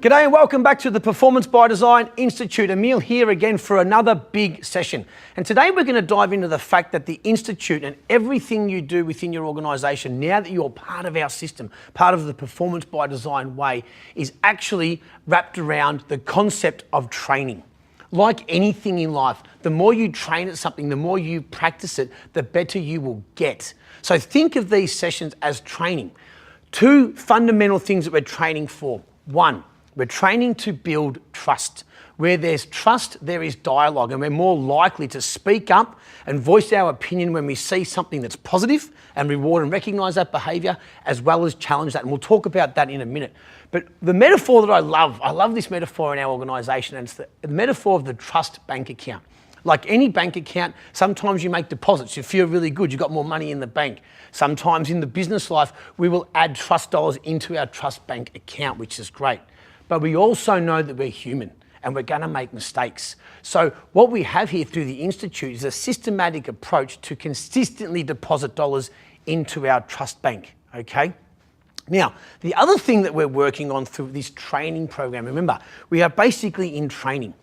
G'day and welcome back to the Performance by Design Institute. Emil here again for another big session. And today we're going to dive into the fact that the Institute and everything you do within your organisation, now that you're part of our system, part of the Performance by Design way, is actually wrapped around the concept of training. Like anything in life, the more you train at something, the more you practice it, the better you will get. So think of these sessions as training. Two fundamental things that we're training for. One, we're training to build trust. Where there's trust, there is dialogue, and we're more likely to speak up and voice our opinion when we see something that's positive and reward and recognise that behaviour, as well as challenge that. And we'll talk about that in a minute. But the metaphor that I love this metaphor in our organisation, and it's the metaphor of the trust bank account. Like any bank account, sometimes you make deposits, you feel really good, you've got more money in the bank. Sometimes in the business life, we will add trust dollars into our trust bank account, which is great. But we also know that we're human and we're going to make mistakes. So what we have here through the Institute is a systematic approach to consistently deposit dollars into our trust bank, okay? Now, the other thing that we're working on through this training program, remember, we are basically in training.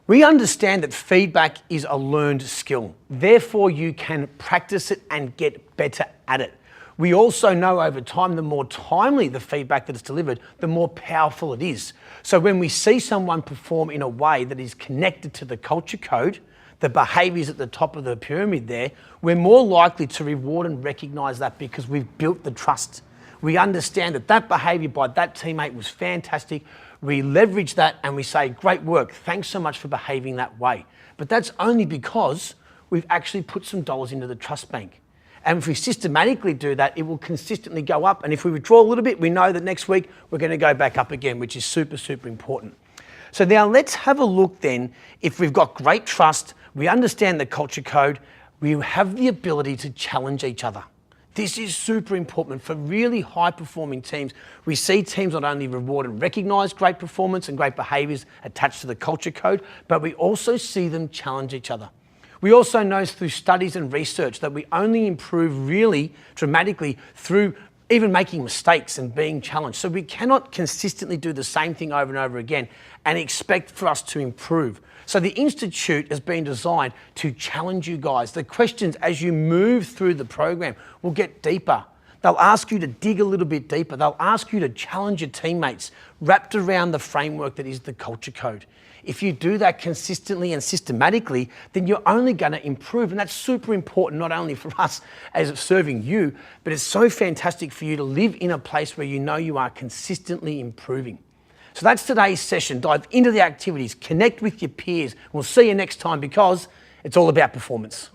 We understand that feedback is a learned skill. Therefore, you can practice it and get better at it. We also know over time, the more timely the feedback that is delivered, the more powerful it is. So when we see someone perform in a way that is connected to the culture code, the behaviours at the top of the pyramid there, we're more likely to reward and recognise that because we've built the trust. We understand that that behaviour by that teammate was fantastic. We leverage that and we say, great work, thanks so much for behaving that way. But that's only because we've actually put some dollars into the trust bank. And if we systematically do that, it will consistently go up. And if we withdraw a little bit, we know that next week we're going to go back up again, which is super, super important. So now let's have a look then. If we've got great trust, we understand the culture code, we have the ability to challenge each other. This is super important for really high performing teams. We see teams not only reward and recognise great performance and great behaviours attached to the culture code, but we also see them challenge each other. We also know through studies and research that we only improve really dramatically through even making mistakes and being challenged. So we cannot consistently do the same thing over and over again and expect for us to improve. So the Institute has been designed to challenge you guys. The questions as you move through the program will get deeper. They'll ask you to dig a little bit deeper. They'll ask you to challenge your teammates wrapped around the framework that is the culture code. If you do that consistently and systematically, then you're only going to improve. And that's super important, not only for us as serving you, but it's so fantastic for you to live in a place where you know you are consistently improving. So that's today's session. Dive into the activities, connect with your peers. We'll see you next time because it's all about performance.